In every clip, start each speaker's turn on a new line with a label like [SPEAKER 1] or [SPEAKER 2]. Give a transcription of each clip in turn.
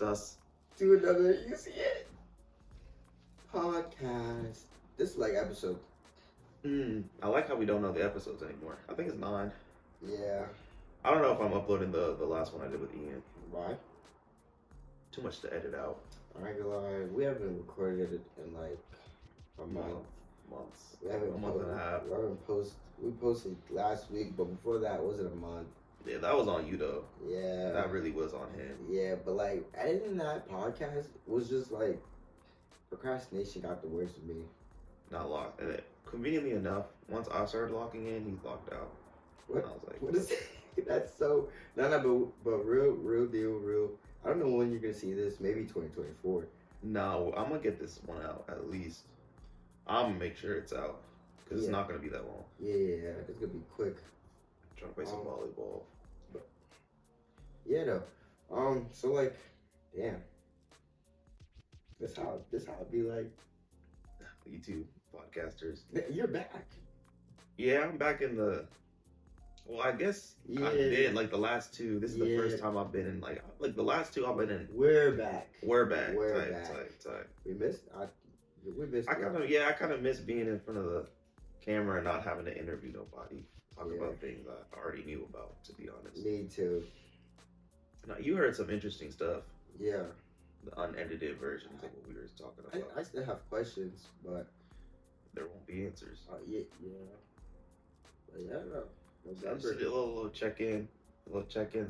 [SPEAKER 1] us.
[SPEAKER 2] Do another, you see it? Podcast. This is like episode.
[SPEAKER 1] I like how we don't know the episodes anymore. I think it's 9.
[SPEAKER 2] Yeah.
[SPEAKER 1] I don't know if I'm uploading the last one I did with Ian.
[SPEAKER 2] Why?
[SPEAKER 1] Too much to edit out.
[SPEAKER 2] I ain't gonna lie, we haven't recorded it in like a month.
[SPEAKER 1] Months.
[SPEAKER 2] We haven't
[SPEAKER 1] a month and a half.
[SPEAKER 2] We posted last week, but before that it wasn't a month.
[SPEAKER 1] Yeah, that was on you though.
[SPEAKER 2] Yeah.
[SPEAKER 1] That really was on him.
[SPEAKER 2] Yeah, but like editing that podcast was just like procrastination got the worst of me.
[SPEAKER 1] Not locked. And conveniently enough, once I started locking in, he's locked out.
[SPEAKER 2] What?
[SPEAKER 1] And I was like,
[SPEAKER 2] what is it? That's so but real deal. I don't know when you're gonna see this. Maybe 2024.
[SPEAKER 1] No, I'm gonna get this one out at least. I'm gonna make sure it's out because it's not gonna be that long.
[SPEAKER 2] Yeah, it's gonna be quick.
[SPEAKER 1] I'm trying to play some volleyball.
[SPEAKER 2] But yeah, though. So like, damn. This how it be like.
[SPEAKER 1] You two podcasters.
[SPEAKER 2] You're back.
[SPEAKER 1] Yeah, I'm back in the. Well, I guess I've been like the last 2. This is the first time I've been in like the last 2 I've been in.
[SPEAKER 2] We're back.
[SPEAKER 1] We're back.
[SPEAKER 2] We're
[SPEAKER 1] Tight.
[SPEAKER 2] We missed. We missed.
[SPEAKER 1] I kind of miss being in front of the camera and not having to interview nobody, talk about things I already knew about. To be honest.
[SPEAKER 2] Me too.
[SPEAKER 1] Now you heard some interesting stuff.
[SPEAKER 2] Yeah.
[SPEAKER 1] The unedited versions of what we were talking about.
[SPEAKER 2] I still have questions, but
[SPEAKER 1] there won't be answers.
[SPEAKER 2] Yeah. But yeah, no.
[SPEAKER 1] Just a little check-in,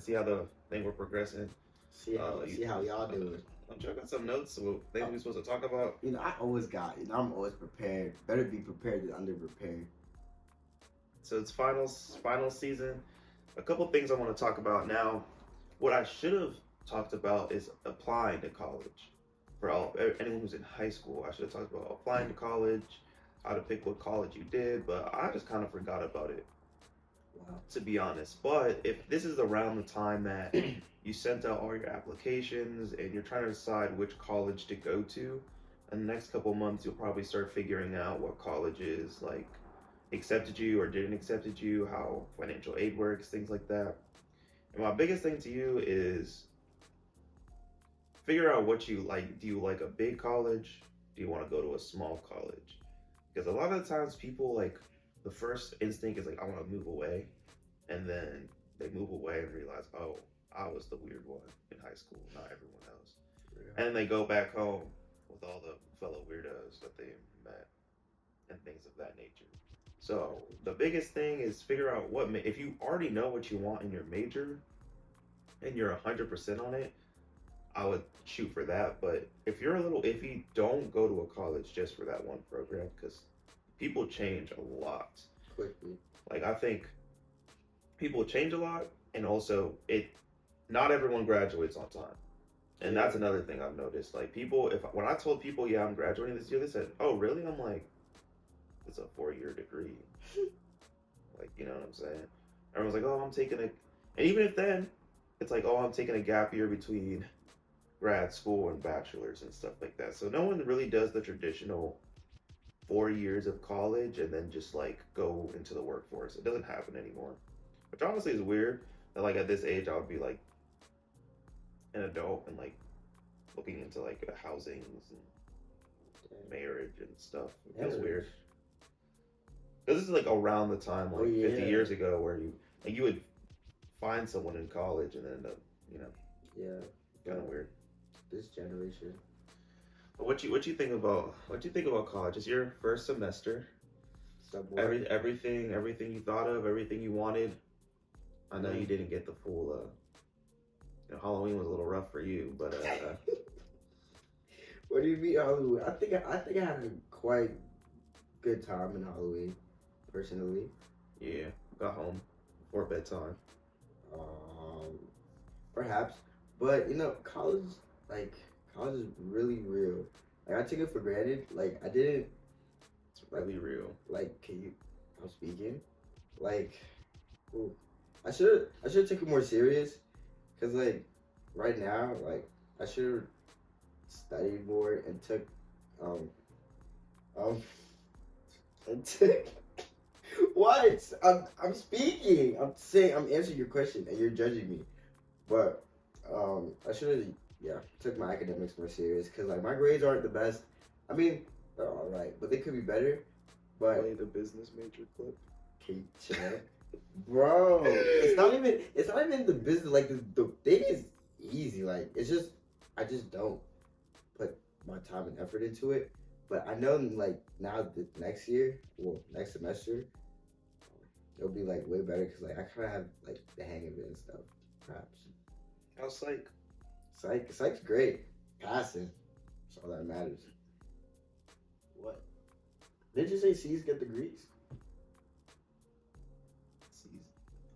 [SPEAKER 1] see how the thing we're progressing.
[SPEAKER 2] See how y'all doing.
[SPEAKER 1] I'm sure I got some notes. Things we're supposed to talk about.
[SPEAKER 2] You know, I always got. You know, I'm always prepared. Better be prepared than underprepared.
[SPEAKER 1] So it's final season. A couple things I want to talk about now. What I should have talked about is applying to college. For anyone who's in high school, I should have talked about applying to college, how to pick what college you did, but I just kind of forgot about it.
[SPEAKER 2] Wow.
[SPEAKER 1] To be honest. But if this is around the time that you sent out all your applications and you're trying to decide which college to go to, in the next couple months you'll probably start figuring out what colleges like accepted you or didn't accepted you, how financial aid works, things like that. And my biggest thing to you is figure out what you like. Do you like a big college? Do you want to go to a small college? Because a lot of the times people like the first instinct is like, I want to move away. And then they move away and realize, oh, I was the weird one in high school, not everyone else. Yeah. And they go back home with all the fellow weirdos that they met and things of that nature. So the biggest thing is figure out if you already know what you want in your major and you're 100% on it, I would shoot for that. But if you're a little iffy, don't go to a college just for that one program because people change a lot
[SPEAKER 2] quickly.
[SPEAKER 1] Like I think people change a lot, and also not everyone graduates on time, and that's another thing I've noticed. Like when I told people, yeah, I'm graduating this year, they said, oh really? I'm like, it's a 4-year degree. Like, you know what I'm saying? Everyone's like, oh, I'm taking and even if then, it's like, oh, I'm taking a gap year between grad school and bachelor's and stuff like that. So no one really does the traditional 4 years of college and then just like go into the workforce. It doesn't happen anymore, which honestly is weird that like at this age I would be like an adult and like looking into like housings and marriage and stuff. It feels weird because this is like around the time like 50 years ago where you would find someone in college and then end up, you know, kind of weird.
[SPEAKER 2] This generation.
[SPEAKER 1] What you think about college? It's your first semester. Everything you thought of, everything you wanted. I know you didn't get the full. Halloween was a little rough for you, but.
[SPEAKER 2] What do you mean Halloween? I think I had a quite good time in Halloween, personally.
[SPEAKER 1] Yeah, got home before bedtime.
[SPEAKER 2] Perhaps, but you know, college is really real. Like I took it for granted. Like I didn't.
[SPEAKER 1] It's really real.
[SPEAKER 2] Like, I'm speaking. Like, ooh, I should take it more serious. Cause like, right now, like I should have studied more and took, what? I'm speaking. I'm saying I'm answering your question and you're judging me. But I should have yeah, took my academics more serious because like my grades aren't the best. I mean, they're all right, but they could be better. But
[SPEAKER 1] Play the business major clip.
[SPEAKER 2] can you chill? Bro, it's not even the business. Like the thing is easy. Like it's just I just don't put my time and effort into it. But I know like now the next year, well next semester, it'll be like way better because like I kind of have like the hang of it and stuff. Perhaps
[SPEAKER 1] How's psych?
[SPEAKER 2] psych's great. Passing, that's all that matters. What? Did you say C's get degrees?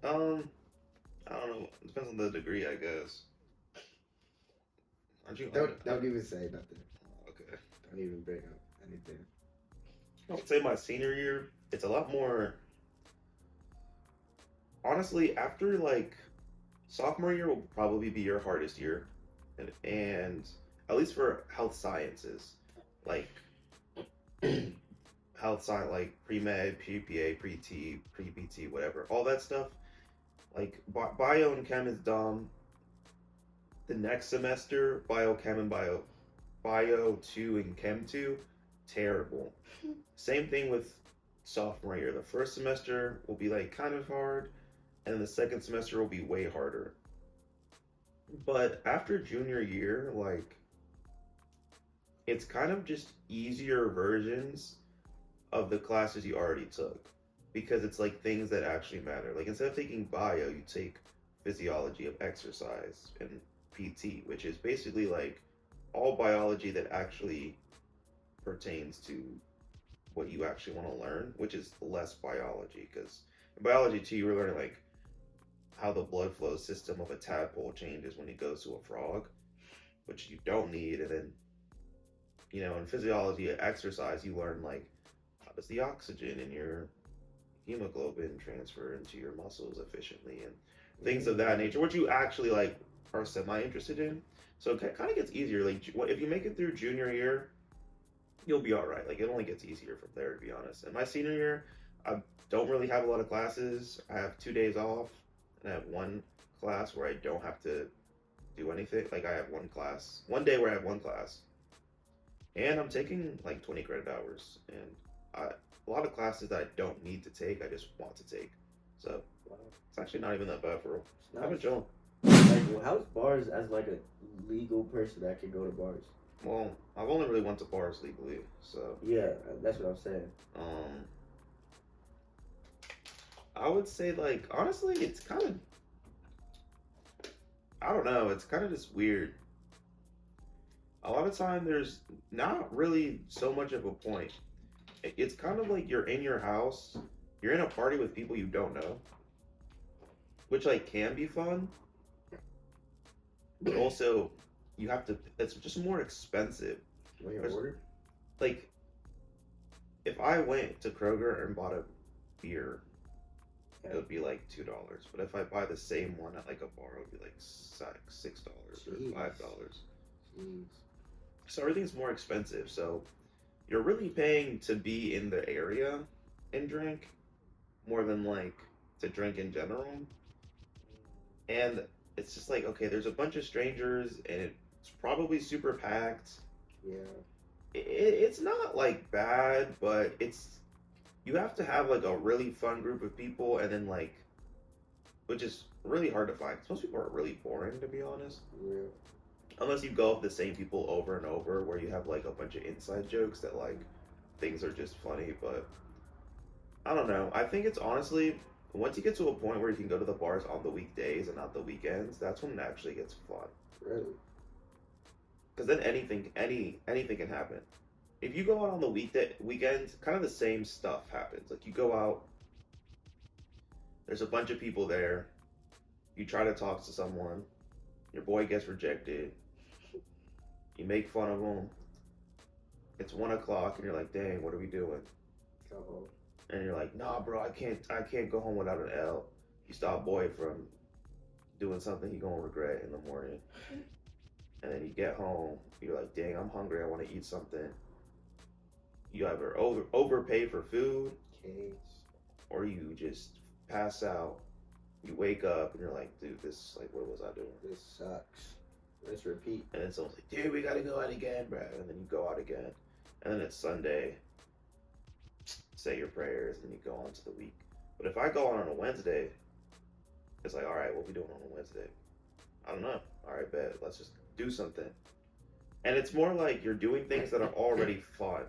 [SPEAKER 1] I don't know. It depends on the degree, I guess. Aren't you?
[SPEAKER 2] Don't even say nothing.
[SPEAKER 1] Okay.
[SPEAKER 2] Don't even bring up anything.
[SPEAKER 1] I would say my senior year, it's a lot more. Honestly, after like sophomore year will probably be your hardest year, and at least for health sciences, like health science, like pre med, PPA, pre T, pre PT, whatever, all that stuff. Like bio and chem is dumb. The next semester, biochem and bio 2 and chem 2, terrible. Same thing with sophomore year. The first semester will be like kind of hard, and then the second semester will be way harder. But after junior year, like it's kind of just easier versions of the classes you already took because it's like things that actually matter. Like instead of taking bio, you take physiology of exercise and PT, which is basically like all biology that actually pertains to what you actually want to learn, which is less biology. Because in biology too, you were learning like how the blood flow system of a tadpole changes when it goes to a frog, which you don't need. And then, you know, in physiology of exercise, you learn like how does the oxygen in your hemoglobin transfer into your muscles efficiently and things of that nature, which you actually like are semi interested in. So it kind of gets easier. Like if you make it through junior year, you'll be all right. Like it only gets easier from there, to be honest. And my senior year, I don't really have a lot of classes. I have 2 days off, and I have one class where I don't have to do anything. Like I have one day where I have one class, and I'm taking like 20 credit hours, and a lot of classes that I don't need to take, I just want to take. So it's actually not even that bad for real. I've been chilling.
[SPEAKER 2] Like, well, how's bars as like a legal person that can go to bars?
[SPEAKER 1] Well, I've only really went to bars legally, so
[SPEAKER 2] yeah, that's what I'm saying.
[SPEAKER 1] I would say like honestly, it's kind of I don't know, it's kind of just weird. A lot of time there's not really so much of a point. It's kind of like you're in your house, you're in a party with people you don't know, which like can be fun, but also you have to. It's just more expensive.
[SPEAKER 2] When you order?
[SPEAKER 1] Like, if I went to Kroger and bought a beer, it would be like $2. But if I buy the same one at like a bar, it would be like $6 or $5. So everything's more expensive. So you're really paying to be in the area and drink more than like to drink in general. And it's just like, okay, there's a bunch of strangers and it's probably super packed.
[SPEAKER 2] Yeah.
[SPEAKER 1] It's not like bad, but you have to have like a really fun group of people, and then like, which is really hard to find. 'Cause most people are really boring, to be honest.
[SPEAKER 2] Yeah.
[SPEAKER 1] Unless you go with the same people over and over, where you have like a bunch of inside jokes that like things are just funny. But I don't know. I think it's honestly once you get to a point where you can go to the bars on the weekdays and not the weekends, that's when it actually gets fun.
[SPEAKER 2] Really?
[SPEAKER 1] Because then anything can happen. If you go out on the weekends, kind of the same stuff happens. Like you go out, there's a bunch of people there. You try to talk to someone, your boy gets rejected. You make fun of him. It's 1 o'clock, and you're like, "Dang, what are we doing?"
[SPEAKER 2] Go home.
[SPEAKER 1] And you're like, "Nah, bro, I can't go home without an L." You stop boy from doing something he gonna regret in the morning. And then you get home, you're like, dang, I'm hungry, I want to eat something. You either overpay for food, or you just pass out. You wake up and you're like, dude, this, like, what was I doing?
[SPEAKER 2] This sucks. Let's repeat.
[SPEAKER 1] And then someone's like, dude, we gotta go out again, bro. And then you go out again. And then it's Sunday, say your prayers, and you go on to the week. But if I go on a Wednesday, it's like, all right, what we doing on a Wednesday? I don't know. All right, bet. Let's just do something. And it's more like you're doing things that are already fun.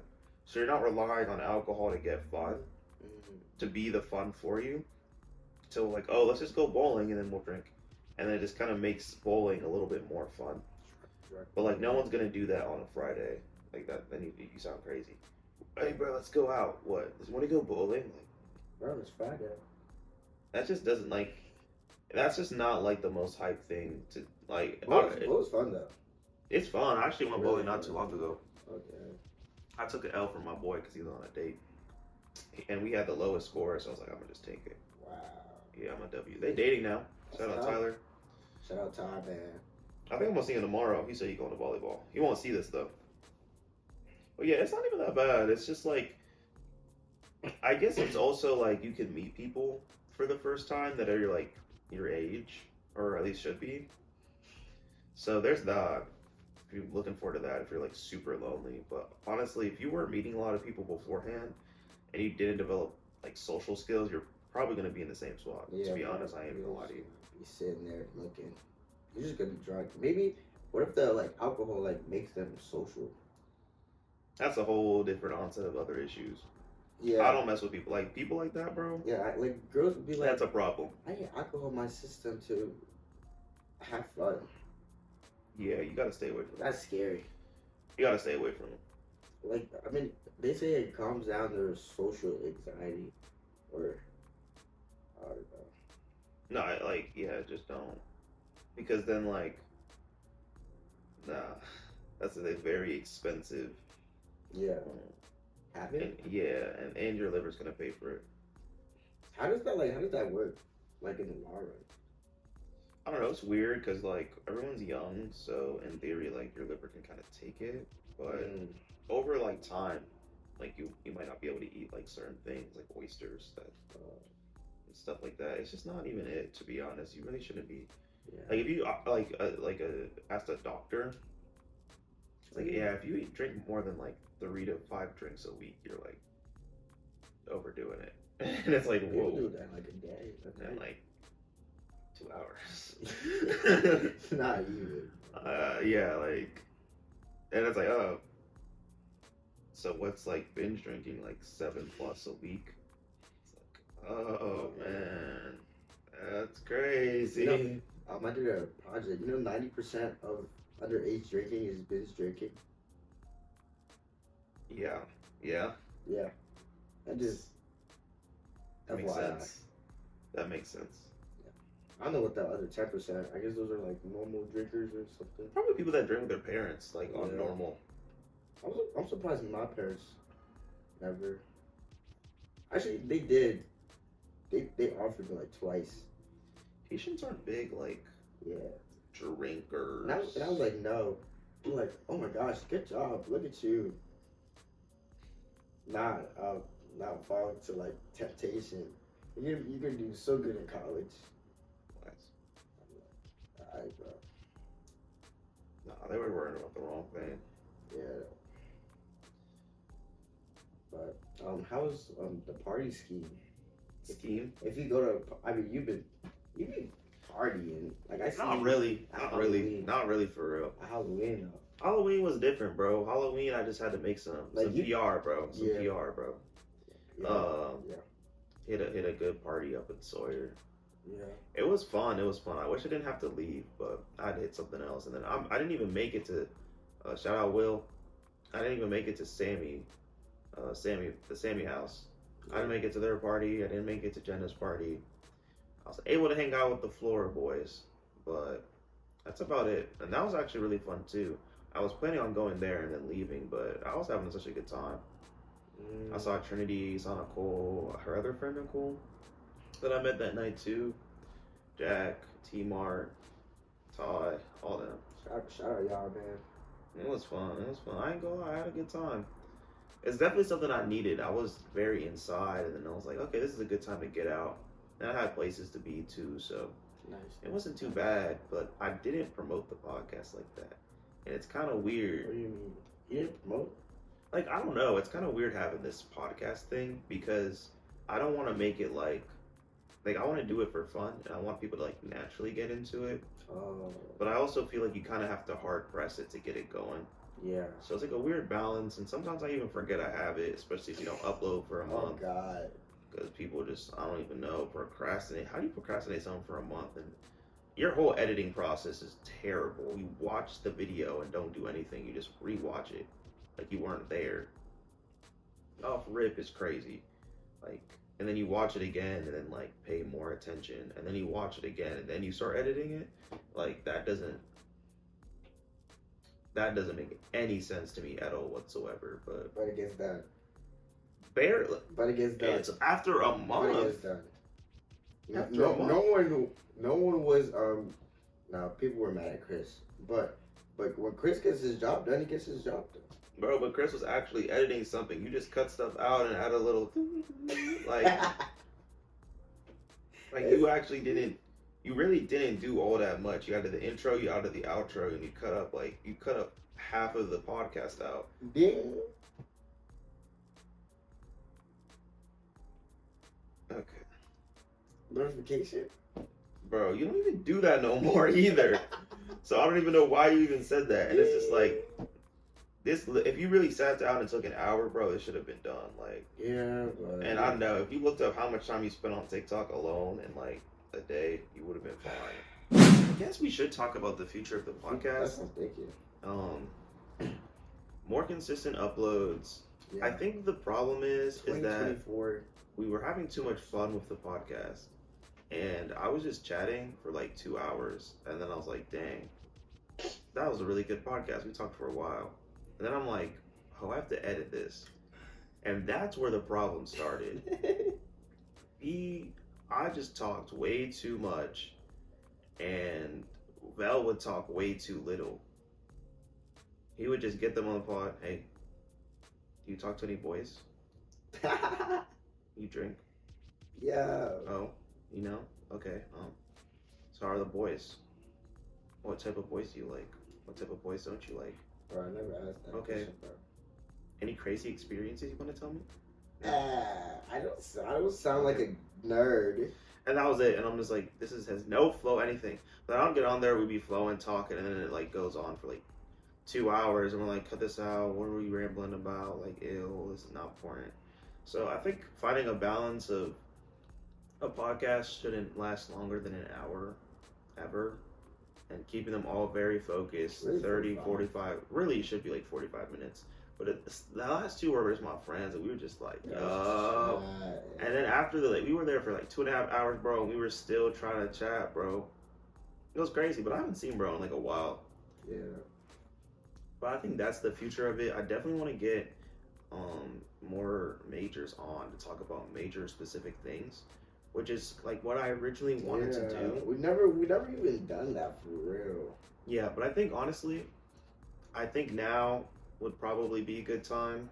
[SPEAKER 1] So you're not relying on alcohol to get fun, to be the fun for you. So like, oh, let's just go bowling and then we'll drink. And then it just kind of makes bowling a little bit more fun. But like, no one's gonna do that on a Friday like that. Then you sound crazy. Hey, bro, let's go out. What? You want to go bowling? Like,
[SPEAKER 2] Bro, it's Friday.
[SPEAKER 1] that just doesn't like. That's just not like the most hype thing to like.
[SPEAKER 2] Bowling's fun though.
[SPEAKER 1] It's fun. I actually went bowling not too long ago.
[SPEAKER 2] Okay.
[SPEAKER 1] I took an L from my boy because he was on a date, and we had the lowest score. So I was like, I'm gonna just take it.
[SPEAKER 2] Wow.
[SPEAKER 1] Yeah, I'm a W. They dating now. Shout out Tyler.
[SPEAKER 2] Shout out Ty, man.
[SPEAKER 1] I think I'm gonna see him tomorrow. He said he's going to volleyball. He won't see this though. But yeah, it's not even that bad. It's just like, I guess it's also like you can meet people for the first time that are like your age, or at least should be. So there's that. If you're looking forward to that, if you're like super lonely. But honestly, if you were meeting a lot of people beforehand and you didn't develop like social skills, you're probably gonna be in the same spot.
[SPEAKER 2] Yeah,
[SPEAKER 1] to be honest, I ain't gonna lie to you.
[SPEAKER 2] Be sitting there looking. You're just gonna be drunk. Maybe. What if the like alcohol like makes them social?
[SPEAKER 1] That's a whole different onset of other issues.
[SPEAKER 2] Yeah.
[SPEAKER 1] I don't mess with people like that, bro.
[SPEAKER 2] Yeah, like girls would be like,
[SPEAKER 1] That's a problem.
[SPEAKER 2] I need alcohol in my system to have fun.
[SPEAKER 1] Yeah, you gotta stay away from
[SPEAKER 2] That's scary.
[SPEAKER 1] You gotta stay away from them.
[SPEAKER 2] Like, I mean, they say it calms down their social anxiety, or I don't know.
[SPEAKER 1] No, yeah, just don't. Because then, like, nah, that's a very expensive.
[SPEAKER 2] Yeah. Habit.
[SPEAKER 1] And your liver's gonna pay for it.
[SPEAKER 2] How does that work? Like in the long run.
[SPEAKER 1] I don't know. It's weird because like everyone's young, so in theory, like your liver can kind of take it, but over like time, like you might not be able to eat like certain things, like oysters, and stuff like that. It's just not even it, to be honest. You really shouldn't be.
[SPEAKER 2] Yeah.
[SPEAKER 1] Like if you asked a doctor, it's like if you drink more than like 3 to 5 drinks a week, you're like overdoing it, and it's like whoa.
[SPEAKER 2] People do that like a day. Okay.
[SPEAKER 1] And like 2 hours.
[SPEAKER 2] Not even.
[SPEAKER 1] Yeah, like, and it's like, oh, so what's like binge drinking, like 7+ a week? It's like, oh man, that's crazy.
[SPEAKER 2] You know, I did a project. You know, 90% of underage drinking is binge drinking.
[SPEAKER 1] Yeah.
[SPEAKER 2] Yeah. That
[SPEAKER 1] makes sense. That makes sense.
[SPEAKER 2] I don't know what the other 10%. I guess those are like normal drinkers or something.
[SPEAKER 1] Probably people that drink with their parents, like on normal.
[SPEAKER 2] I'm surprised my parents never. Actually, they did. They offered me like twice.
[SPEAKER 1] Haitians aren't big like drinkers.
[SPEAKER 2] And I was like, no. I'm like, oh my gosh, good job. Look at you. Not falling to like temptation. You're gonna do so good in college. Alright, bro.
[SPEAKER 1] Nah, they were worrying about the wrong thing.
[SPEAKER 2] Yeah. But how's the party scheme? If you go to, I mean, you've been partying. Like I see.
[SPEAKER 1] Not really for real.
[SPEAKER 2] Halloween.
[SPEAKER 1] Halloween was different, bro. Halloween, I just had to make some PR, bro. PR, bro. Hit a good party up in Sawyer.
[SPEAKER 2] Yeah.
[SPEAKER 1] It was fun. I wish I didn't have to leave, but I had to hit something else. And then I didn't even make it to, shout out Will. I didn't even make it to Sammy, the Sammy house. I didn't make it to their party. I didn't make it to Jenna's party. I was able to hang out with the Flora boys, but that's about it. And that was actually really fun too. I was planning on going there and then leaving, but I was having such a good time. I saw Trinity, saw Nicole, her other friend Nicole, that I met that night too. Jack, T-Mart, Ty, all them.
[SPEAKER 2] Shout out y'all, man.
[SPEAKER 1] It was fun. I ain't gonna lie, I had a good time. It's definitely something I needed. I was very inside, and then I was like, okay, this is a good time to get out. And I had places to be too, so It wasn't too bad, but I didn't promote the podcast like that. And it's kind of weird.
[SPEAKER 2] What do you mean? You didn't promote?
[SPEAKER 1] Like, I don't know. It's kind of weird having this podcast thing because I don't want to make it like I want to do it for fun and I want people to like naturally get into it.
[SPEAKER 2] Oh.
[SPEAKER 1] But I also feel like you kind of have to hard press it to get it going.
[SPEAKER 2] Yeah.
[SPEAKER 1] So it's like a weird balance, and sometimes I even forget I have it, especially if you don't upload for a month.
[SPEAKER 2] Oh God.
[SPEAKER 1] Because people just, I don't even know, procrastinate. How do you procrastinate something for a month? And your whole editing process is terrible. You watch the video and don't do anything. You just rewatch it like you weren't there. Off rip is crazy. Like, and then you watch it again and then like pay more attention. And then you watch it again and then you start editing it. Like, that doesn't make any sense to me at all whatsoever. But
[SPEAKER 2] it gets done.
[SPEAKER 1] Barely.
[SPEAKER 2] But it gets done.
[SPEAKER 1] It's after a month.
[SPEAKER 2] But it gets done.
[SPEAKER 1] After a month.
[SPEAKER 2] No one was now people were mad at Chris. But when Chris gets his job done, he gets his job done.
[SPEAKER 1] Bro, but Chris was actually editing something. You just cut stuff out and add a little like you actually didn't. You really didn't do all that much. You added the intro, you added the outro, and you cut up half of the podcast out.
[SPEAKER 2] Ding.
[SPEAKER 1] Okay.
[SPEAKER 2] Notification.
[SPEAKER 1] Bro, you don't even do that no more either. So I don't even know why you even said that. And it's just like this. If you really sat down and took an hour, bro, it should have been done. Like,
[SPEAKER 2] yeah. But
[SPEAKER 1] and I know if you looked up how much time you spent on TikTok alone in like a day, you would have been fine. I guess we should talk about the future of the podcast.
[SPEAKER 2] Thank you.
[SPEAKER 1] More consistent uploads.
[SPEAKER 2] Yeah.
[SPEAKER 1] I think the problem is that
[SPEAKER 2] 2024.
[SPEAKER 1] we were having too much fun with the podcast. And I was just chatting for like 2 hours. And then I was like, dang, that was a really good podcast. We talked for a while. And then I'm like, oh, I have to edit this. And that's where the problem started. I just talked way too much. And Val would talk way too little. He would just get them on the pod. Hey, do you talk to any boys? You drink?
[SPEAKER 2] Yeah.
[SPEAKER 1] Oh, you know? Okay. So how are the boys? What type of boys do you like? What type of boys don't you like?
[SPEAKER 2] Bro, I never asked that
[SPEAKER 1] Okay.
[SPEAKER 2] question, bro.
[SPEAKER 1] Any crazy experiences you want to tell me?
[SPEAKER 2] I don't sound like a nerd.
[SPEAKER 1] And that was it. And I'm just like, has no flow, anything. But I don't get on there, we'd be flowing, talking, and then it like goes on for like 2 hours, and we're like, cut this out. What are we rambling about? Like, ew, this is not important. So I think finding a balance of a podcast shouldn't last longer than an hour, ever. And keeping them all very focused,
[SPEAKER 2] Really
[SPEAKER 1] 30,
[SPEAKER 2] 45.
[SPEAKER 1] 45. Really, it should be like 45 minutes. But the last two were just my friends, and we were just like, yo. And then after we were there for like 2.5 hours, bro, and we were still trying to chat, bro. It was crazy, but I haven't seen bro in like a while.
[SPEAKER 2] Yeah.
[SPEAKER 1] But I think that's the future of it. I definitely want to get more majors on to talk about major specific things, which is like what I originally wanted to do.
[SPEAKER 2] We never even done that for real.
[SPEAKER 1] Yeah, but I think honestly, now would probably be a good time.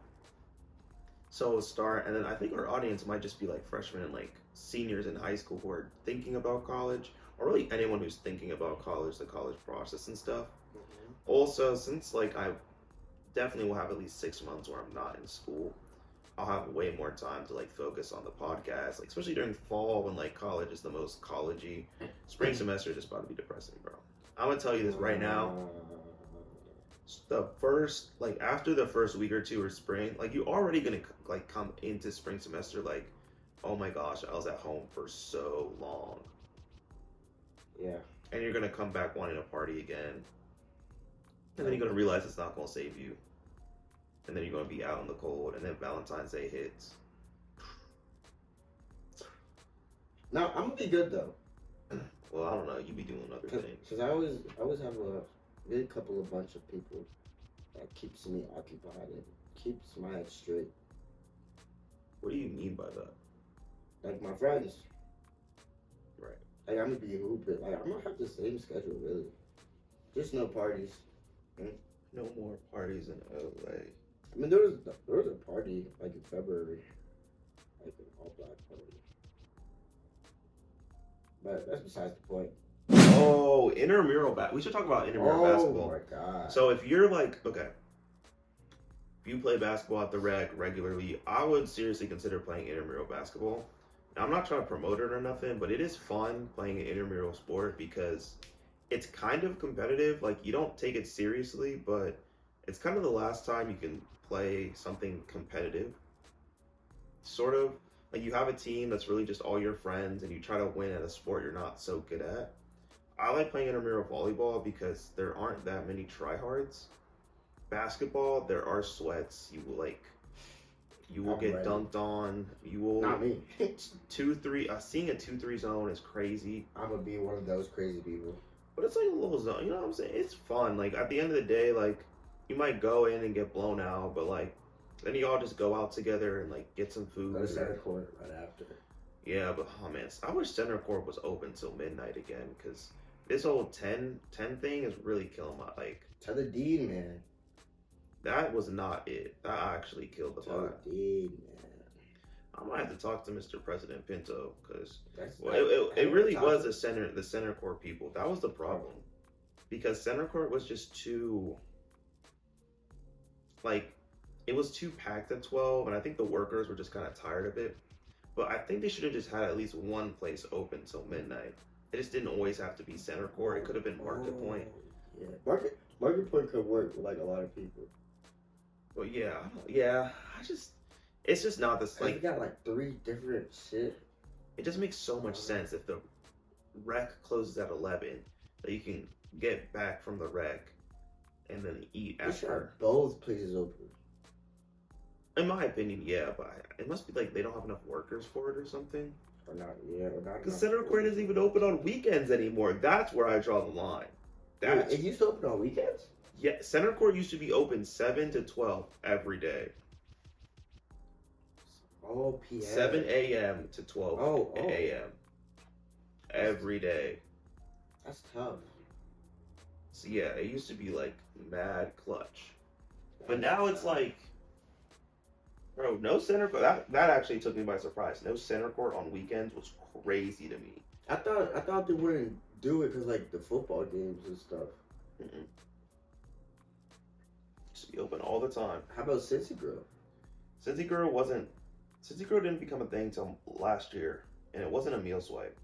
[SPEAKER 1] So we'll start, and then I think our audience might just be like freshmen and like seniors in high school who are thinking about college, or really anyone who's thinking about college, the college process and stuff.
[SPEAKER 2] Mm-hmm.
[SPEAKER 1] Also, since like I definitely will have at least 6 months where I'm not in school, I'll have way more time to like focus on the podcast, like especially during fall when like college is the most collegey. Spring semester is just about to be depressing, bro. I'm gonna tell you this right now. After the first week or two of spring, like you're already gonna like come into spring semester like, oh my gosh, I was at home for so long.
[SPEAKER 2] Yeah.
[SPEAKER 1] And you're gonna come back wanting to party again. And then you're gonna realize it's not gonna save you. And then you're gonna be out in the cold, and then Valentine's Day hits.
[SPEAKER 2] Now I'm gonna be good though.
[SPEAKER 1] Well, I don't know. You be doing other things.
[SPEAKER 2] Cause I always have a good bunch of people that keeps me occupied and keeps my head straight.
[SPEAKER 1] What do you mean by that?
[SPEAKER 2] Like my friends.
[SPEAKER 1] Right.
[SPEAKER 2] Like I'm gonna be hooping. Like I'm gonna have the same schedule really. Just no parties.
[SPEAKER 1] No more parties in LA.
[SPEAKER 2] I mean, there was a party like in February, like an all black party. But that's besides the point.
[SPEAKER 1] Oh, we should talk about intramural basketball.
[SPEAKER 2] Oh my god.
[SPEAKER 1] So if you're like, okay, if you play basketball at the rec regularly, I would seriously consider playing intramural basketball. Now, I'm not trying to promote it or nothing, but it is fun playing an intramural sport because it's kind of competitive. Like, you don't take it seriously, but it's kind of the last time you can play something competitive. Sort of. Like, you have a team that's really just all your friends, and you try to win at a sport you're not so good at. I like playing intramural volleyball because there aren't that many tryhards. Basketball, there are sweats. You will
[SPEAKER 2] I'm
[SPEAKER 1] get
[SPEAKER 2] ready.
[SPEAKER 1] dunked on. You will
[SPEAKER 2] Not me.
[SPEAKER 1] 2-3. Seeing a 2-3 zone is crazy.
[SPEAKER 2] I'm gonna be one of those crazy people.
[SPEAKER 1] But it's like a little zone. You know what I'm saying? It's fun. Like at the end of the day, like you might go in and get blown out, but like then you all just go out together and like get some food.
[SPEAKER 2] Go to center court right after.
[SPEAKER 1] Yeah, but oh man, I wish center court was open till midnight again because this whole 10 thing is really killing my like.
[SPEAKER 2] Tell the dean, man.
[SPEAKER 1] That was not it. That actually killed the
[SPEAKER 2] Tell
[SPEAKER 1] vibe.
[SPEAKER 2] the dean, man.
[SPEAKER 1] I might have to talk to Mr. President Pinto because
[SPEAKER 2] That's
[SPEAKER 1] it really was the center court people. That was the problem because center court was just too like it was too packed at 12, and I think the workers were just kind of tired of it. But I think they should have just had at least one place open till midnight. It just didn't always have to be center court. It could have been Market Point.
[SPEAKER 2] Yeah, Market Point could work with like a lot of people.
[SPEAKER 1] But yeah, it's just not this
[SPEAKER 2] Like,
[SPEAKER 1] like
[SPEAKER 2] you got like 3 different shit.
[SPEAKER 1] it just makes so much sense if the rec closes at 11 that you can get back from the rec and then eat
[SPEAKER 2] We should
[SPEAKER 1] after.
[SPEAKER 2] have both places open.
[SPEAKER 1] In my opinion, yeah, but it must be like they don't have enough workers for it or something.
[SPEAKER 2] Or not, yeah, or not.
[SPEAKER 1] Because
[SPEAKER 2] enough
[SPEAKER 1] center court
[SPEAKER 2] people.
[SPEAKER 1] isn't even open on weekends anymore. That's where I draw the line.
[SPEAKER 2] Wait,
[SPEAKER 1] That's
[SPEAKER 2] it used to open on weekends?
[SPEAKER 1] yeah. Center court used to be open 7 to 12 every day.
[SPEAKER 2] Oh, PM.
[SPEAKER 1] 7 a.m. to 12
[SPEAKER 2] Oh.
[SPEAKER 1] a.m. every day.
[SPEAKER 2] That's tough.
[SPEAKER 1] So yeah, it used to be like mad clutch. But now it's like, bro, no center court. That actually took me by surprise. No center court on weekends was crazy to me.
[SPEAKER 2] I thought they wouldn't do it because like the football games and stuff.
[SPEAKER 1] Mm-mm. Used to be open all the time.
[SPEAKER 2] How about Cincy Girl?
[SPEAKER 1] Cincy Girl didn't become a thing till last year, and it wasn't a meal swipe.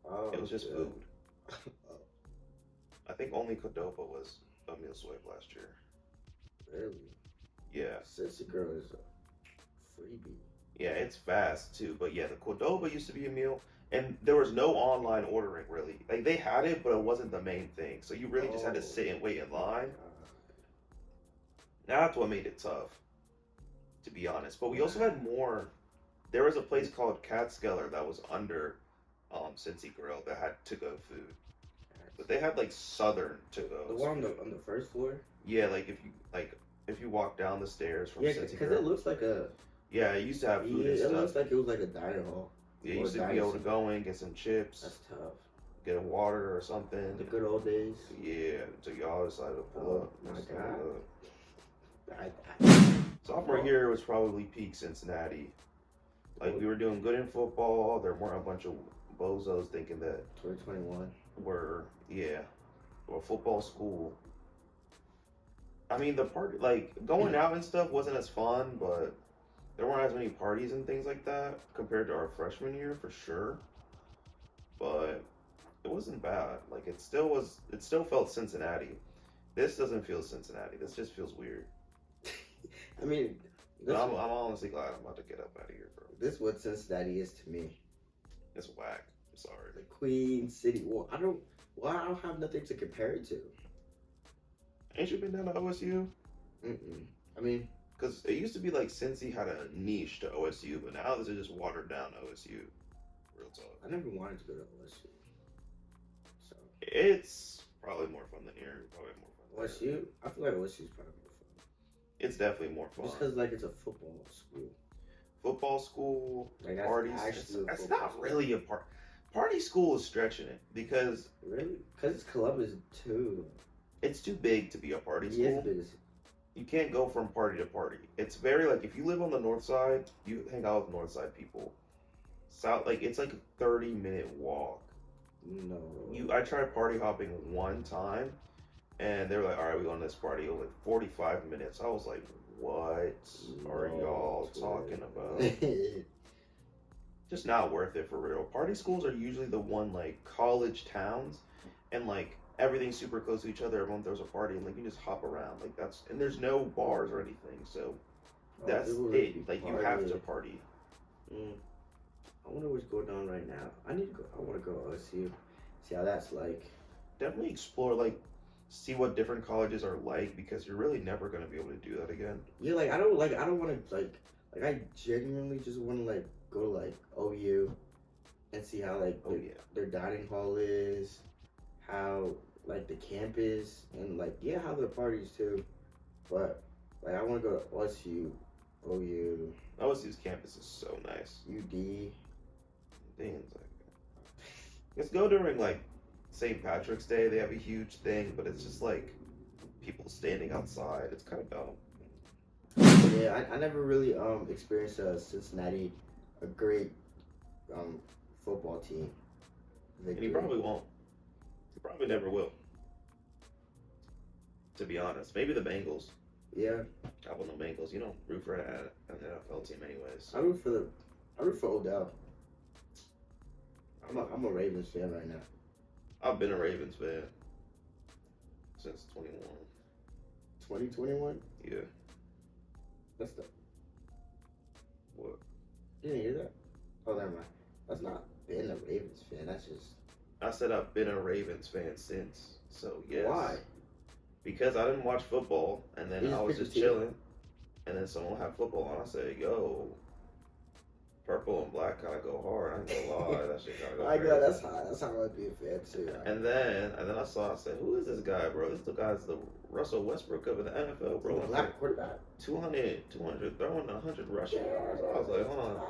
[SPEAKER 2] Oh,
[SPEAKER 1] It was just
[SPEAKER 2] yeah.
[SPEAKER 1] food. I think only Cordoba was a meal swipe last year.
[SPEAKER 2] Really?
[SPEAKER 1] Yeah,
[SPEAKER 2] Cincy Girl is a freebie.
[SPEAKER 1] yeah, it's fast too. But yeah, the Cordoba used to be a meal, and there was no online ordering really. Like they had it, but it wasn't the main thing. So you really just had to sit and wait in line. Now that's what made it tough, to be honest. But we also had more. There was a place called Catskeller that was under Cincy Grill that had to-go food. But they had like southern to-go.
[SPEAKER 2] The one on the first floor.
[SPEAKER 1] Yeah, like if you walk down the stairs from
[SPEAKER 2] Yeah,
[SPEAKER 1] Cincy
[SPEAKER 2] because
[SPEAKER 1] Grill.
[SPEAKER 2] it looks like a.
[SPEAKER 1] Yeah, it used to have food
[SPEAKER 2] Yeah,
[SPEAKER 1] and
[SPEAKER 2] it
[SPEAKER 1] stuff.
[SPEAKER 2] looks like it was like a diner hall.
[SPEAKER 1] Yeah, you
[SPEAKER 2] or
[SPEAKER 1] used to be able to go in, get some chips,
[SPEAKER 2] That's tough.
[SPEAKER 1] get a water or something.
[SPEAKER 2] The good old days.
[SPEAKER 1] Yeah, until y'all decided to pull up.
[SPEAKER 2] my
[SPEAKER 1] Just
[SPEAKER 2] God.
[SPEAKER 1] pull up.
[SPEAKER 2] I
[SPEAKER 1] Sophomore year was probably peak Cincinnati. Like we were doing good in football. There weren't a bunch of bozos thinking that
[SPEAKER 2] 2021.
[SPEAKER 1] we're a football school. I mean the party like going out and stuff wasn't as fun, but there weren't as many parties and things like that compared to our freshman year for sure. But it wasn't bad. Like it still felt Cincinnati. This doesn't feel Cincinnati. This just feels weird.
[SPEAKER 2] I mean,
[SPEAKER 1] But I'm honestly glad I'm about to get up out of here, bro.
[SPEAKER 2] this is what Cincinnati is to me.
[SPEAKER 1] It's whack. I'm sorry.
[SPEAKER 2] The Queen City. Well, I don't have nothing to compare it to.
[SPEAKER 1] Ain't you been down to OSU?
[SPEAKER 2] I mean,
[SPEAKER 1] Because it used to be like Cincy had a niche to OSU, but now this is just watered down OSU. Real talk.
[SPEAKER 2] I never wanted to go to OSU. So
[SPEAKER 1] It's probably more fun than here. Probably more fun.
[SPEAKER 2] OSU, I feel like OSU is probably more fun.
[SPEAKER 1] It's definitely more fun.
[SPEAKER 2] Just because like it's a football school.
[SPEAKER 1] Football school,
[SPEAKER 2] Like that's
[SPEAKER 1] parties.
[SPEAKER 2] actually a
[SPEAKER 1] That's
[SPEAKER 2] football
[SPEAKER 1] not
[SPEAKER 2] school.
[SPEAKER 1] really a party school is stretching it because
[SPEAKER 2] Really? Because it's Columbus too.
[SPEAKER 1] it's too big to be a party
[SPEAKER 2] He is
[SPEAKER 1] school.
[SPEAKER 2] big.
[SPEAKER 1] You can't go from party to party. It's very like if you live on the north side, you hang out with north side people. South like it's like a 30-minute walk.
[SPEAKER 2] No.
[SPEAKER 1] I tried party hopping one time, and they were like, "All right, we going to this party." It was like 45 minutes. I was like, "What are y'all talking about?" Just not worth it for real. Party schools are usually the one like college towns, and like everything's super close to each other. Everyone throws a party, and like you just hop around. Like that's and there's no bars or anything, so that's it. Like you have to party.
[SPEAKER 3] I wonder what's going on right now. I need to go. I want to go OSU. See how that's like.
[SPEAKER 1] Definitely explore like see what different colleges are like because you're really never gonna be able to do that again.
[SPEAKER 3] Yeah, like I don't want to like I genuinely just want to like go to like OU and see how like their dining hall is, how like the campus and like how their parties too. But like I want to go to OSU, OU.
[SPEAKER 1] OSU's campus is so nice.
[SPEAKER 3] UD.
[SPEAKER 1] Things like let's go during like St. Patrick's Day. They have a huge thing, but it's just like people standing outside. It's kind of dumb.
[SPEAKER 3] Yeah, I never really experienced Cincinnati, a great football team.
[SPEAKER 1] And you probably won't. You probably never will. To be honest, maybe the Bengals.
[SPEAKER 3] Yeah.
[SPEAKER 1] I want no Bengals. You don't root for an NFL team, anyways.
[SPEAKER 3] I root for Odell. I'm a Ravens fan right now.
[SPEAKER 1] I've been a Ravens fan since 21.
[SPEAKER 3] 2021?
[SPEAKER 1] Yeah.
[SPEAKER 3] That's the.
[SPEAKER 1] What?
[SPEAKER 3] You didn't hear that? Oh, never mind. That's not been a Ravens fan. That's just.
[SPEAKER 1] I said I've been a Ravens fan since. So yes.
[SPEAKER 3] Why?
[SPEAKER 1] Because I didn't watch football, and then I was just chilling, and then someone had football on. I said, "Yo, purple and black kind of go hard." I ain't gonna lie, that shit kind of go
[SPEAKER 3] I
[SPEAKER 1] crazy.
[SPEAKER 3] know that's how I'd be a fan too.
[SPEAKER 1] And then I said, "Who is this guy, bro? This guy's the Russell Westbrook of the NFL, bro."
[SPEAKER 3] Black quarterback.
[SPEAKER 1] 200 throwing 100 rushing yards. I was like, hold on.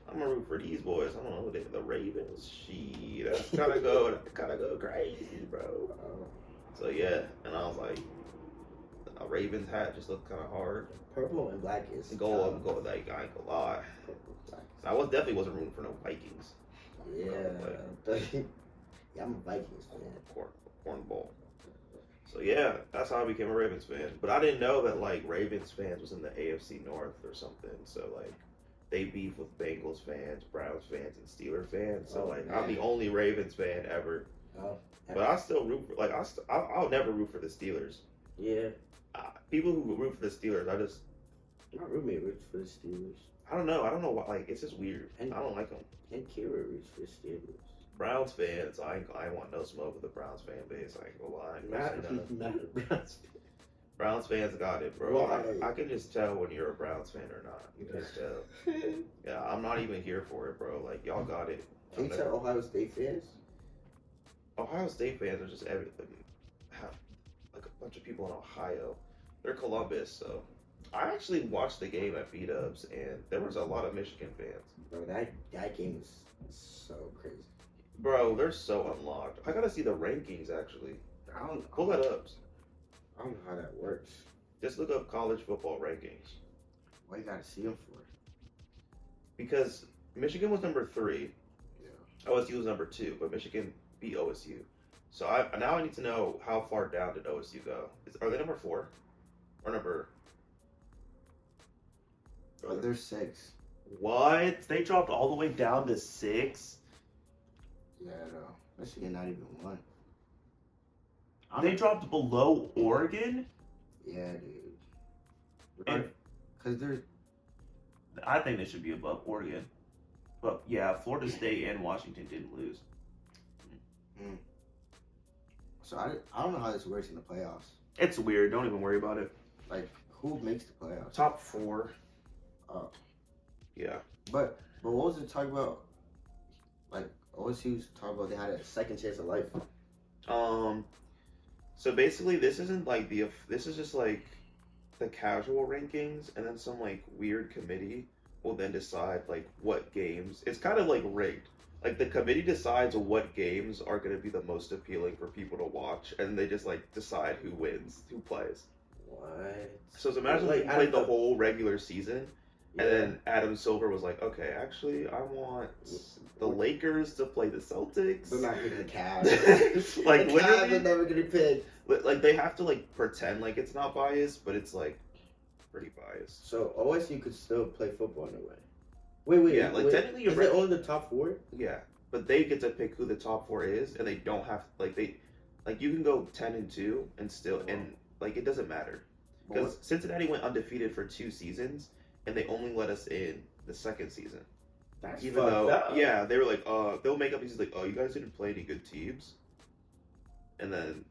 [SPEAKER 1] I'm gonna root for these boys. I don't know who they the Ravens. Shit, that's kind of go crazy, bro. So yeah, and I was like, a Ravens hat just looked kind of hard.
[SPEAKER 3] Purple and black is
[SPEAKER 1] Go like I ain't gonna lie. I definitely wasn't rooting for no Vikings.
[SPEAKER 3] Yeah, yeah, I'm a Vikings fan.
[SPEAKER 1] Cornball. So yeah, that's how I became a Ravens fan. But I didn't know that like Ravens fans was in the AFC North or something. So like they beef with Bengals fans, Browns fans, and Steelers fans. So I'm the only Ravens fan ever.
[SPEAKER 3] Oh.
[SPEAKER 1] But I still root for I'll never root for the Steelers.
[SPEAKER 3] Yeah.
[SPEAKER 1] People who root for the Steelers,
[SPEAKER 3] my roommate roots for the Steelers.
[SPEAKER 1] I don't know why. Like it's just weird.
[SPEAKER 3] And,
[SPEAKER 1] I don't like them.
[SPEAKER 3] And Kira roots for the Steelers.
[SPEAKER 1] Browns fans, I ain't want no smoke with the Browns fan base. I ain't gonna lie.
[SPEAKER 3] Not a Browns fan.
[SPEAKER 1] Browns fans got it, bro.
[SPEAKER 3] Why?
[SPEAKER 1] I can just tell when you're a Browns fan or not. You can just tell. Yeah, I'm not even here for it, bro. Like y'all got it.
[SPEAKER 3] Can you tell Ohio State fans?
[SPEAKER 1] Ohio State fans are just everything. Like a bunch of people in Ohio. They're Columbus, so I actually watched the game at B-Dubs, and there was a lot of Michigan fans.
[SPEAKER 3] Bro, that game was so crazy.
[SPEAKER 1] Bro, they're so unlocked. I gotta see the rankings actually. Pull that up.
[SPEAKER 3] I don't know how that works.
[SPEAKER 1] Just look up college football rankings.
[SPEAKER 3] What you gotta see them for?
[SPEAKER 1] Because Michigan was number 3.
[SPEAKER 3] Yeah.
[SPEAKER 1] OSU was number 2, but Michigan beat OSU. So now I need to know how far down did OSU go. Are they number 4? Or number...
[SPEAKER 3] They're 6.
[SPEAKER 1] What? They dropped all the way down to 6?
[SPEAKER 3] Yeah, no. Michigan not even 1.
[SPEAKER 1] They dropped below Oregon?
[SPEAKER 3] Yeah, dude. Because there's...
[SPEAKER 1] I think they should be above Oregon. But yeah, Florida State and Washington didn't lose.
[SPEAKER 3] So I don't know how this works in the playoffs.
[SPEAKER 1] It's weird. Don't even worry about it.
[SPEAKER 3] Like, who makes the playoffs?
[SPEAKER 1] Top 4.
[SPEAKER 3] Oh.
[SPEAKER 1] Yeah.
[SPEAKER 3] But what was it talking about? Like, OSU's talking about they had a second chance of life.
[SPEAKER 1] So basically, this isn't like this is just like the casual rankings, and then some like weird committee will then decide like what games. It's kind of like rigged. Like the committee decides what games are going to be the most appealing for people to watch, and they just like decide who wins, who plays.
[SPEAKER 3] What?
[SPEAKER 1] So imagine like you played the whole regular season,
[SPEAKER 2] Yeah.
[SPEAKER 1] And then Adam Silver was like, okay, actually, I want the Lakers to play the Celtics.
[SPEAKER 2] They're not getting the Cavs.
[SPEAKER 1] Like,
[SPEAKER 2] the
[SPEAKER 1] literally,
[SPEAKER 2] Cavs are never getting picked.
[SPEAKER 1] like they have to like pretend like it's not biased, but it's like pretty biased.
[SPEAKER 2] So OSU could still play football in a way. Wait.
[SPEAKER 1] Yeah, like technically,
[SPEAKER 2] is it only the top 4?
[SPEAKER 1] Yeah, but they get to pick who the top 4 is, and they don't have you can go 10-2 and still and like it doesn't matter because Cincinnati went undefeated for 2 seasons, and they only let us in the 2nd season.
[SPEAKER 2] That's
[SPEAKER 1] Even though, yeah, they were like, they'll make up these like, oh, you guys didn't play any good teams, and then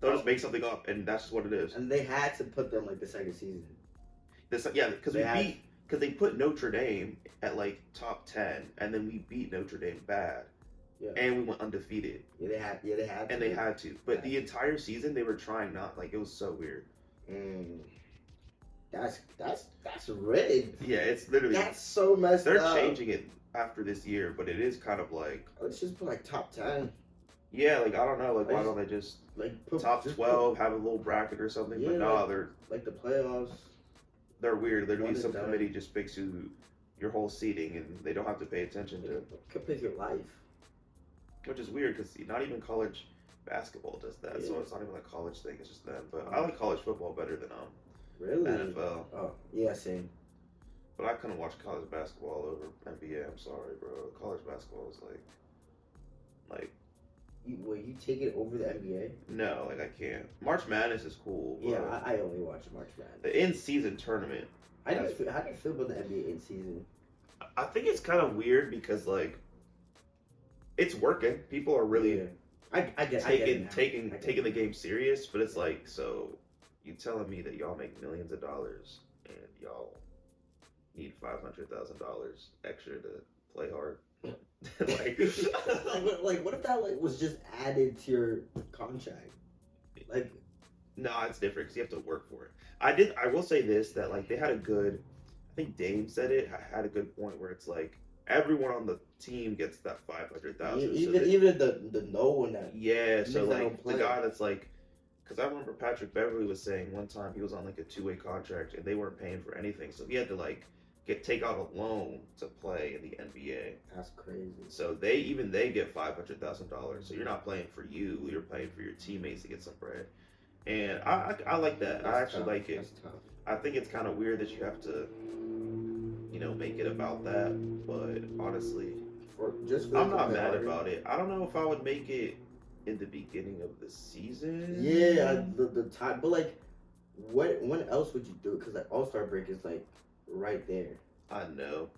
[SPEAKER 1] they'll just make something up, and that's just what it is.
[SPEAKER 2] And they had to put them like the 2nd season.
[SPEAKER 1] Yeah, because they put Notre Dame at like top 10, and then we beat Notre Dame bad, and we went undefeated.
[SPEAKER 2] Yeah, they had.
[SPEAKER 1] And they had to, but the entire season they were trying not. Like it was so weird.
[SPEAKER 2] That's rigged.
[SPEAKER 1] Yeah, it's literally.
[SPEAKER 2] That's so messed up.
[SPEAKER 1] They're changing it after this year, but it is kind of like.
[SPEAKER 2] Let's just put like top 10.
[SPEAKER 1] Yeah, like I don't know, like why don't they just
[SPEAKER 2] like
[SPEAKER 1] top 12, have a little bracket or something?
[SPEAKER 2] Yeah,
[SPEAKER 1] but no, they're
[SPEAKER 2] like the playoffs.
[SPEAKER 1] They're weird. Literally, some
[SPEAKER 2] done.
[SPEAKER 1] committee just picks your whole seating, and they don't have to pay attention to it.
[SPEAKER 2] Could pick your life.
[SPEAKER 1] Which is weird because not even college basketball does that, so it's not even a college thing. It's just them. But I like college football better than
[SPEAKER 2] really
[SPEAKER 1] NFL.
[SPEAKER 2] Oh yeah, same.
[SPEAKER 1] But I couldn't watch college basketball over NBA. I'm sorry, bro. College basketball is like.
[SPEAKER 2] You take it over the NBA?
[SPEAKER 1] No, like I can't. March Madness is cool.
[SPEAKER 2] Yeah, I only watch March Madness.
[SPEAKER 1] The in-season tournament.
[SPEAKER 2] How do you feel about the NBA in season?
[SPEAKER 1] I think it's kind of weird because like. It's working. People are really taking the game serious, but it's like, so you telling me that y'all make millions of dollars and y'all need $500,000 extra to play hard?
[SPEAKER 2] like what if that was just added to your contract? Like,
[SPEAKER 1] no, it's different because you have to work for it. I will say this, that like they had a good, I think Dame said it, had a good point where it's like everyone on the team gets that 500,000.
[SPEAKER 2] Even the no one that
[SPEAKER 1] so like the guy that's like, because I remember Patrick Beverly was saying one time he was on like a 2-way contract and they weren't paying for anything, so he had to like take out a loan to play in the NBA.
[SPEAKER 2] That's crazy.
[SPEAKER 1] So they get $500,000. So you're not playing for you, you're playing for your teammates to get some bread. And I like that. I actually like it. I think it's kind of weird that you have to, make it about that. But honestly, I'm not mad about it. I don't know if I would make it in the beginning of the season.
[SPEAKER 2] Yeah, the time. But like, when else would you do it? Because like All-Star break is like right there.
[SPEAKER 1] I know.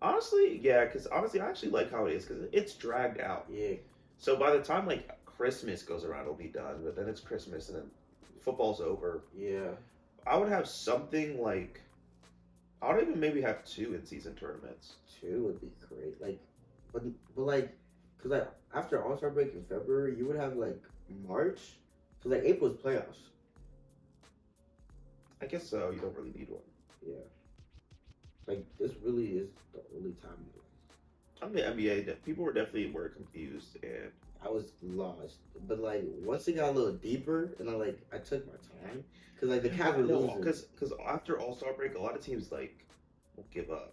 [SPEAKER 1] Honestly, yeah. Because honestly, I actually like how it is because it's dragged out.
[SPEAKER 2] Yeah.
[SPEAKER 1] So by the time like Christmas goes around, it'll be done. But then it's Christmas and then football's over.
[SPEAKER 2] Yeah. I
[SPEAKER 1] would have something like. I would even maybe have 2 in-season tournaments.
[SPEAKER 2] 2 would be great. Like, but like, cause like after All-Star break in February, you would have like March, cause like April's playoffs.
[SPEAKER 1] I guess so. You don't really need one.
[SPEAKER 2] Yeah. Like this really is the only time.
[SPEAKER 1] I mean, NBA. People were confused, and
[SPEAKER 2] I was lost. But like once it got a little deeper, and I took my time. Cause like the Cavs were losing.
[SPEAKER 1] Because after All-Star break, a lot of teams like will give up,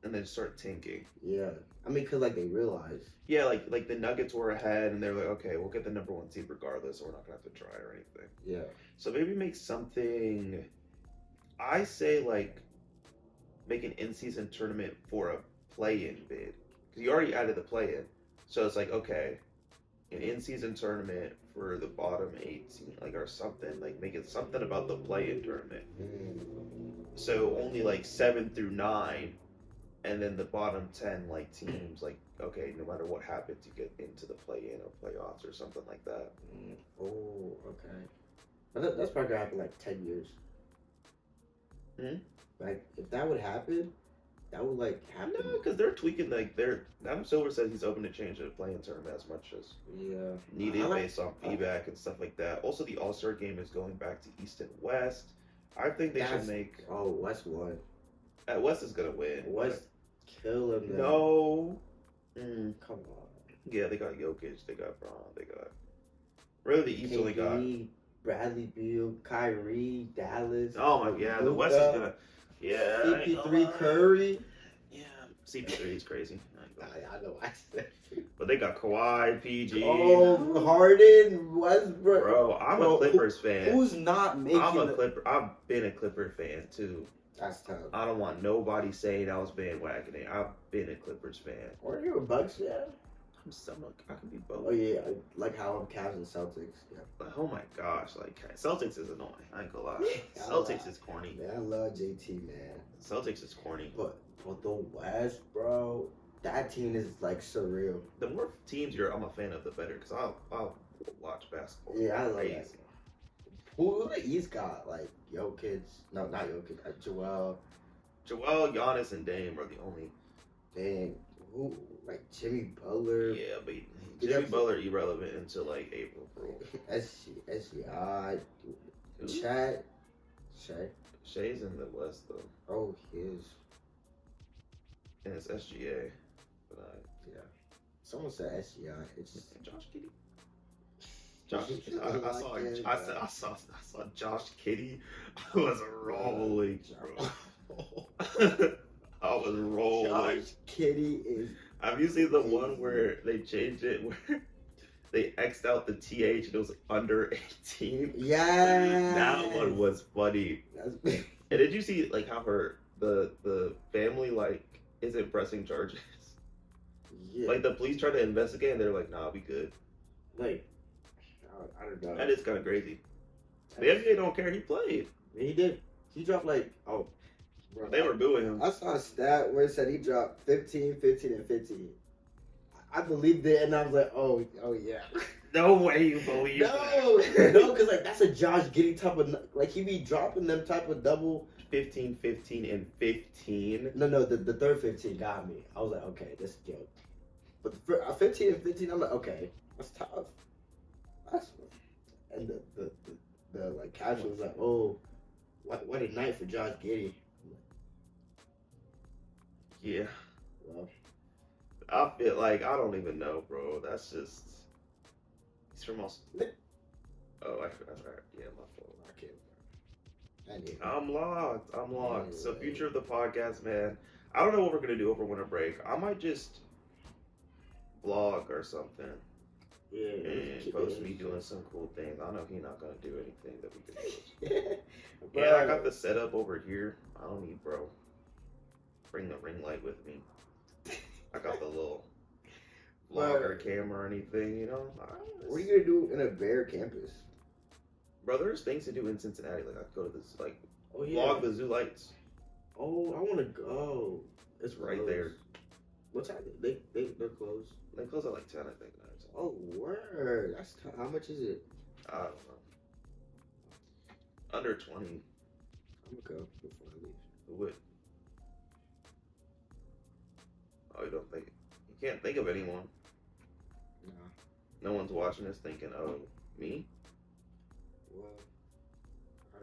[SPEAKER 1] and then start tanking.
[SPEAKER 2] Yeah, I mean, cause like they realized.
[SPEAKER 1] Yeah, like the Nuggets were ahead, and they're like, okay, we'll get the number 1 seed regardless, so we're not gonna have to try or anything.
[SPEAKER 2] Yeah.
[SPEAKER 1] So maybe make something. I say like make an in-season tournament for a play-in bid because you already added the play-in, so it's like okay, an in-season tournament for the bottom 8 team, like or something, like make it something about the play-in tournament. So only like 7 through 9, and then the bottom 10 like teams, like okay, no matter what happens, you get into the play-in or playoffs or something like that.
[SPEAKER 2] Oh, okay. But that's probably gonna happen like 10 years. Like if that would happen, that would like happen.
[SPEAKER 1] No, because they're tweaking. Like Adam Silver said he's open to change the playing tournament as much as needed based on feedback and stuff like that. Also, the All-Star game is going back to East and West. I think they should make.
[SPEAKER 2] Oh, West won.
[SPEAKER 1] West is gonna win.
[SPEAKER 2] West killing them.
[SPEAKER 1] No.
[SPEAKER 2] Come on.
[SPEAKER 1] Yeah, they got Jokic. They got Braun. They got. Really, the East only got
[SPEAKER 2] Bradley Beal, Kyrie, Dallas.
[SPEAKER 1] Oh my, yeah. The
[SPEAKER 2] Luka.
[SPEAKER 1] West is gonna. Yeah. I ain't gonna
[SPEAKER 3] CP3
[SPEAKER 1] lie.
[SPEAKER 3] Curry.
[SPEAKER 1] Yeah. CP3 is crazy. I ain't gonna lie.
[SPEAKER 3] I know. I said.
[SPEAKER 1] But they got Kawhi, PG.
[SPEAKER 3] Oh, Harden, Westbrook.
[SPEAKER 1] Bro, I'm a Clippers fan.
[SPEAKER 3] Who's not making?
[SPEAKER 1] I'm a Clipper. I've been a Clipper fan too.
[SPEAKER 3] That's tough.
[SPEAKER 1] I don't want nobody saying I was bandwagoning. I've been a Clippers fan.
[SPEAKER 3] Are you a Bucks fan?
[SPEAKER 1] I can be both.
[SPEAKER 3] Oh yeah, I like how I'm Cavs and Celtics. Yeah.
[SPEAKER 1] But oh my gosh, like Celtics is annoying. I ain't gonna lie.
[SPEAKER 3] Yeah,
[SPEAKER 1] Celtics is corny.
[SPEAKER 3] Man, I love JT, man.
[SPEAKER 1] Celtics is corny.
[SPEAKER 3] But the West, bro, that team is like surreal.
[SPEAKER 1] The more teams I'm a fan of, the better. Cause I'll watch basketball.
[SPEAKER 3] Yeah, I love
[SPEAKER 1] Crazy.
[SPEAKER 3] that. Who the East got? Like Jokic? No, not Jokic. Joel.
[SPEAKER 1] Giannis, and Dame are the only.
[SPEAKER 3] Dang. Who? Like Jimmy Butler.
[SPEAKER 1] Yeah, but Jimmy Butler irrelevant until like April, bro.
[SPEAKER 3] SGI.
[SPEAKER 1] Who?
[SPEAKER 3] Shaq.
[SPEAKER 1] Shay's in the West though,
[SPEAKER 3] Oh, he is.
[SPEAKER 1] and it's SGA. But
[SPEAKER 3] Yeah. Someone said SGI. It's just.
[SPEAKER 1] Josh Giddey. I saw Josh Giddey. I was rolling, bro. I was rolling.
[SPEAKER 3] Josh Giddey is.
[SPEAKER 1] Have you seen the one where they changed it where they X'd out the TH and it was under 18?
[SPEAKER 3] Yeah.
[SPEAKER 1] That one was funny.
[SPEAKER 3] That's.
[SPEAKER 1] And did you see like how the family like isn't pressing charges?
[SPEAKER 3] Yeah.
[SPEAKER 1] Like the police try to investigate and they're like, nah, we good.
[SPEAKER 3] Like. I don't know.
[SPEAKER 1] That is kind of crazy. The NBA don't care. He played.
[SPEAKER 3] He did. He dropped like bro,
[SPEAKER 1] They were booing him.
[SPEAKER 3] I saw a stat where it said he dropped 15, 15, and 15. I believed it, and I was like, oh yeah.
[SPEAKER 1] No way you believe
[SPEAKER 3] No, because like that's a Josh Giddey type of like he be dropping them type of double.
[SPEAKER 1] 15, 15, and 15.
[SPEAKER 3] No, the third 15 got me. I was like, okay, this is a joke. But the 15 and 15, I'm like, okay, that's tough. That's and the like casual was like, oh, what a night for Josh Giddey.
[SPEAKER 1] Yeah.
[SPEAKER 3] Well,
[SPEAKER 1] I feel like I don't even know, bro. That's just he's from Australia. Oh, I forgot. Yeah, my fault.
[SPEAKER 3] I can't. I need.
[SPEAKER 1] I'm locked. So
[SPEAKER 3] Anyway.
[SPEAKER 1] future of the podcast, man. I don't know what we're gonna do over winter break. I might just vlog or something
[SPEAKER 3] Yeah.
[SPEAKER 1] and post me doing some cool things. I know he's not gonna do anything that we can post.
[SPEAKER 3] Bro,
[SPEAKER 1] Yeah, I got the setup over here. I don't need, bro. Bring the ring light with me. I got the little vlogger camera or anything, you know.
[SPEAKER 3] What are you gonna do in a Bear campus?
[SPEAKER 1] Bro, there's things to do in Cincinnati. Like I could go to this, like
[SPEAKER 3] Oh yeah.
[SPEAKER 1] vlog the zoo lights.
[SPEAKER 3] Oh, I want to go.
[SPEAKER 1] It's right
[SPEAKER 3] closed.
[SPEAKER 1] there.
[SPEAKER 3] What time? They're closed.
[SPEAKER 1] They close at like 10, I think.
[SPEAKER 3] Oh word. That's how much is it?
[SPEAKER 1] I don't know. Under 20.
[SPEAKER 3] I'm gonna go before I leave.
[SPEAKER 1] Who would? Oh, you don't think? You can't think of anyone.
[SPEAKER 3] Nah.
[SPEAKER 1] No one's watching this thinking, oh, me?
[SPEAKER 3] Well, I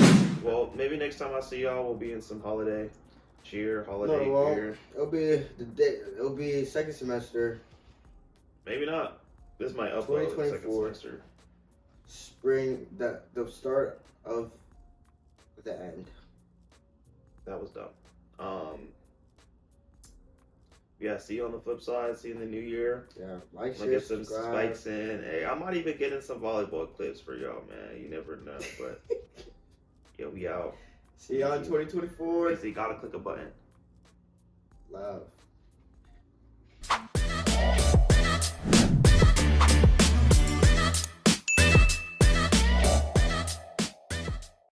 [SPEAKER 3] don't know.
[SPEAKER 1] Well, maybe next time I see y'all, we'll be in some holiday cheer, holiday
[SPEAKER 3] No, well,
[SPEAKER 1] cheer.
[SPEAKER 3] it'll be the day. It'll be second semester,
[SPEAKER 1] Maybe not. This might upload the second
[SPEAKER 3] 2024.
[SPEAKER 1] semester.
[SPEAKER 3] spring. The start of the end.
[SPEAKER 1] That was dumb. Yeah, see you on the flip side. See you in the new year.
[SPEAKER 3] Yeah,
[SPEAKER 1] I'm
[SPEAKER 3] like,
[SPEAKER 1] gonna
[SPEAKER 3] share,
[SPEAKER 1] get some
[SPEAKER 3] subscribe.
[SPEAKER 1] spikes in. Hey, I might even get in some volleyball clips for y'all, man. You never know, but yeah, we out.
[SPEAKER 3] See y'all in 2024.
[SPEAKER 1] Easy, gotta click a button.
[SPEAKER 3] Love.